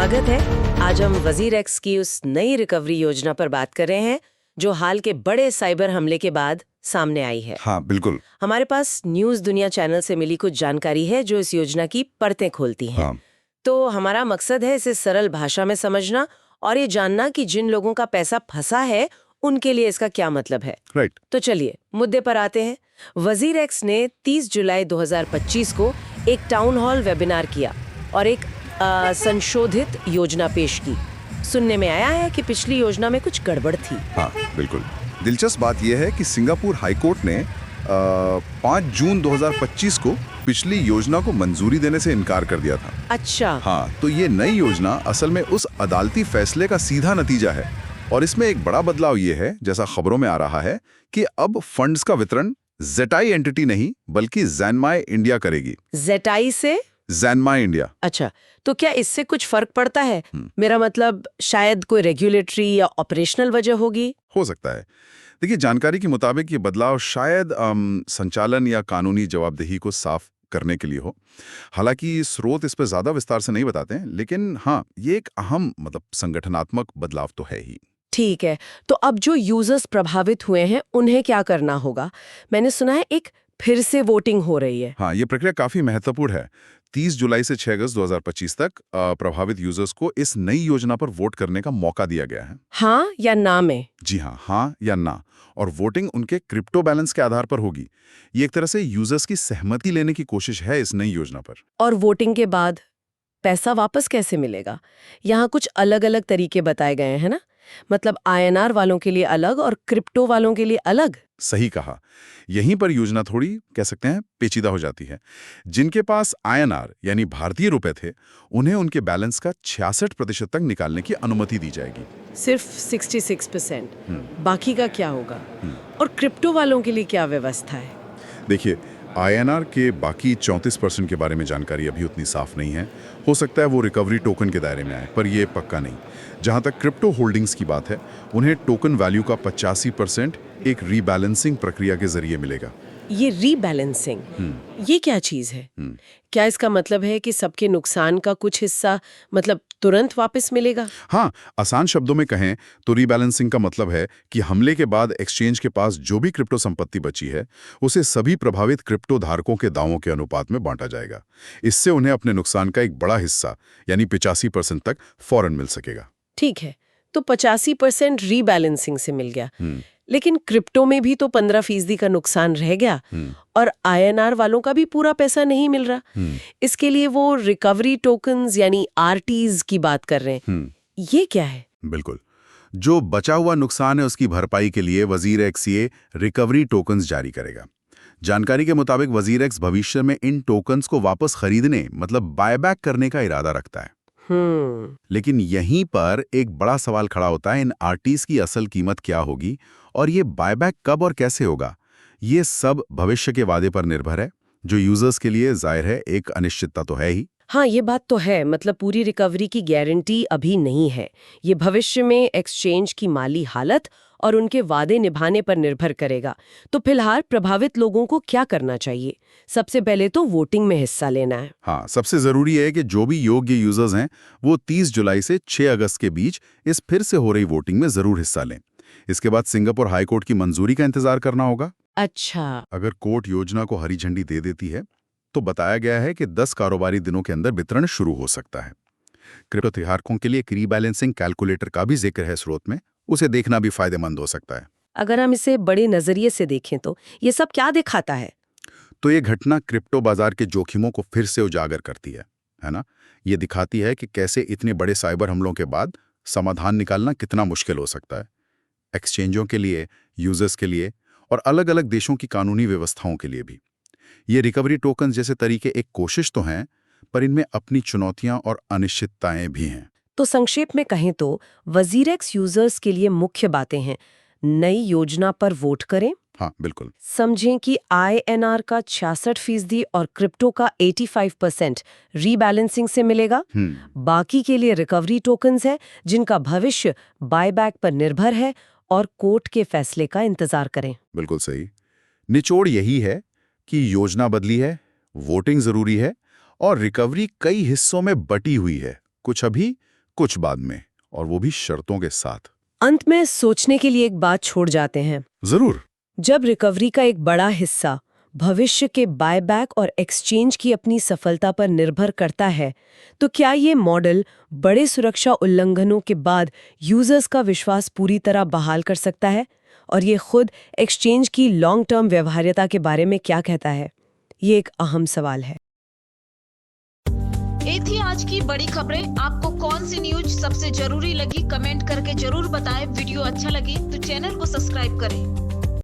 स्वागत है। आज हम वजीर एक्स की उस नई रिकवरी योजना पर बात कर रहे हैं जो हाल के बड़े साइबर हमले के बाद सामने आई है। हाँ बिल्कुल। हमारे पास न्यूज़ दुनिया चैनल से मिली कुछ जानकारी है जो इस योजना की परतें खोलती हैं। हाँ। तो हमारा मकसद है इसे सरल भाषा में समझना और ये जानना कि जिन लोगों का पैसा फंसा है उनके लिए इसका क्या मतलब है। राइट। तो चलिए मुद्दे पर आते हैं। वजीर एक्स ने 30 जुलाई 2025 को एक टाउन हॉल वेबिनार किया और एक संशोधित योजना पेश की। सुनने में आया है कि पिछली योजना में कुछ गड़बड़ थी। हाँ बिल्कुल। दिलचस्प बात यह है कि सिंगापुर हाईकोर्ट ने 5 जून 2025 को पिछली योजना को मंजूरी देने से इनकार कर दिया था। अच्छा। हाँ, तो ये नई योजना असल में उस अदालती फैसले का सीधा नतीजा है और इसमें एक बड़ा बदलाव ये है, जैसा खबरों में आ रहा है, कि अब फंड्स का वितरण जेटाई एंटिटी नहीं बल्कि जैनमाई इंडिया करेगी। जेटाई से जैनमाई इंडिया। अच्छा, तो क्या इससे कुछ फर्क पड़ता है? मेरा मतलब शायद कोई रेगुलेटरी या ऑपरेशनल वजह होगी। हो सकता है। देखिए, जानकारी के मुताबिक ये बदलाव शायद संचालन या कानूनी जवाबदेही को साफ करने के लिए हो। हालांकि स्रोत इस पर ज्यादा विस्तार से नहीं बताते हैं, लेकिन हाँ, ये एक अहम संगठनात्मक बदलाव तो है ही। ठीक है, तो अब जो यूजर्स प्रभावित हुए हैं उन्हें क्या करना होगा? मैंने सुना है एक फिर से वोटिंग हो रही है। हाँ, ये प्रक्रिया काफी महत्वपूर्ण है। 30 जुलाई से 6 अगस्त 2025 तक प्रभावित यूजर्स को इस नई योजना पर वोट करने का मौका दिया गया है। हाँ या ना में? जी हाँ या ना। और वोटिंग उनके क्रिप्टो बैलेंस के आधार पर होगी। ये एक तरह से यूजर्स की सहमति लेने की कोशिश है इस नई योजना पर। और वोटिंग के बाद पैसा वापस कैसे मिलेगा? यहाँ कुछ अलग अलग तरीके बताए गए हैं ना, मतलब आईएनआर वालों के लिए अलग और क्रिप्टो वालों के लिए अलग। सही कहा। यहीं पर योजना थोड़ी कह सकते हैं पेचीदा हो जाती है। जिनके पास आईएनआर यानी भारतीय रुपए थे, उन्हें उनके बैलेंस का 66% तक निकालने की अनुमति दी जाएगी। सिर्फ 66%? बाकी का क्या होगा? और क्रिप्टो वालों के लिए क्या व्यवस्था है? देखिए, आईएनआर के बाकी 34% के बारे में जानकारी अभी उतनी साफ नहीं है। हो सकता है वो रिकवरी टोकन के दायरे में आए, पर ये पक्का नहीं। जहां तक क्रिप्टो होल्डिंग्स की बात है, उन्हें टोकन वैल्यू का 85% एक रीबैलेंसिंग प्रक्रिया के जरिए मिलेगा। ये रीबैलेंसिंग, ये क्या चीज है? क्या इसका मतलब है कि सबके नुकसान का कुछ हिस्सा तुरंत वापस मिलेगा? हाँ, आसान शब्दों में कहें तो रीबैलेंसिंग का मतलब है कि हमले के बाद एक्सचेंज के पास जो भी क्रिप्टो संपत्ति बची है, उसे सभी प्रभावित क्रिप्टो धारकों के दावों के अनुपात में बांटा जाएगा। इससे उन्हें अपने नुकसान का एक बड़ा हिस्सा यानी 85% तक फौरन मिल सकेगा। ठीक है, तो 85% रीबैलेंसिंग से मिल गया, लेकिन क्रिप्टो में भी तो 15% का नुकसान रह गया और आईएनआर वालों का भी पूरा पैसा नहीं मिल रहा। इसके लिए वो रिकवरी टोकन्स यानी आरटीज की बात कर रहे हैं। ये क्या है? बिल्कुल, जो बचा हुआ नुकसान है उसकी भरपाई के लिए वजीर एक्स ये रिकवरी टोकन्स जारी करेगा। जानकारी के मुताबिक वजीर एक्स भविष्य में इन टोकन्स को वापस खरीदने बायबैक करने का इरादा रखता है। लेकिन यहीं पर एक बड़ा सवाल खड़ा होता है, इन आरटीज की असल कीमत क्या होगी और ये बायबैक कब और कैसे होगा? ये सब भविष्य के वादे पर निर्भर है, जो यूजर्स के लिए जाहिर है एक अनिश्चितता तो है ही। हाँ, ये बात तो है, पूरी रिकवरी की गारंटी अभी नहीं है। ये भविष्य में एक्सचेंज की माली हालत और उनके वादे निभाने पर निर्भर करेगा। तो फिलहाल प्रभावित लोगों को क्या करना चाहिए? सबसे पहले तो वोटिंग में हिस्सा लेना है। हाँ, सबसे जरूरी है कि जो भी योग्य यूजर्स हैं वो 30 जुलाई से 6 अगस्त के बीच इस फिर से हो रही वोटिंग में जरूर हिस्सा लें। इसके बाद सिंगापुर हाईकोर्ट की मंजूरी का इंतजार करना होगा। अच्छा। अगर कोर्ट योजना को हरी झंडी दे देती है तो बताया गया है कि 10 कारोबारी दिनों के अंदर वितरण शुरू हो सकता है। क्रिप्टो धारकों के लिए रीबैलेंसिंग कैलकुलेटर का भी जिक्र है स्रोत में, उसे देखना भी फायदेमंद हो सकता है। अगर हम इसे बड़े नजरिए से देखें तो ये सब क्या दिखाता है? तो ये घटना क्रिप्टो बाजार के जोखिमों को फिर से उजागर करती है ना? ये दिखाती है कि कैसे इतने बड़े साइबर हमलों के बाद समाधान निकालना कितना मुश्किल हो सकता है, एक्सचेंजों के लिए, यूजर्स के लिए और अलग अलग देशों की कानूनी व्यवस्थाओं के लिए भी। ये रिकवरी टोकन जैसे तरीके एक कोशिश तो हैं, पर इनमें अपनी चुनौतियां और अनिश्चितताएं भी हैं। तो संक्षेप में कहें तो वजीर एक्स यूजर्स के लिए मुख्य बातें हैं: नई योजना पर वोट करें, हाँ बिल्कुल, समझें कि आईएनआर का 66% और क्रिप्टो का 85% रीबैलेंसिंग से मिलेगा। बाकी के लिए रिकवरी टोकन्स है जिनका भविष्य बायबैक पर निर्भर है, और कोर्ट के फैसले का इंतजार करें। बिल्कुल सही। निचोड़ यही है कि योजना बदली है, वोटिंग जरूरी है और रिकवरी कई हिस्सों में बटी हुई है, कुछ अभी कुछ बाद में, और वो भी शर्तों के साथ। अंत में सोचने के लिए एक बात छोड़ जाते हैं। जरूर। जब रिकवरी का एक बड़ा हिस्सा भविष्य के बायबैक और एक्सचेंज की अपनी सफलता पर निर्भर करता है, तो क्या ये मॉडल बड़े सुरक्षा उल्लंघनों के बाद यूजर्स का विश्वास पूरी तरह बहाल कर सकता है? और ये खुद एक्सचेंज की लॉन्ग टर्म व्यवहार्यता के बारे में क्या कहता है? ये एक अहम सवाल है। ये थी आज की बड़ी खबरें। आपको कौन सी न्यूज सबसे जरूरी लगी, कमेंट करके जरूर बताएं। वीडियो अच्छा लगे तो चैनल को सब्सक्राइब करें।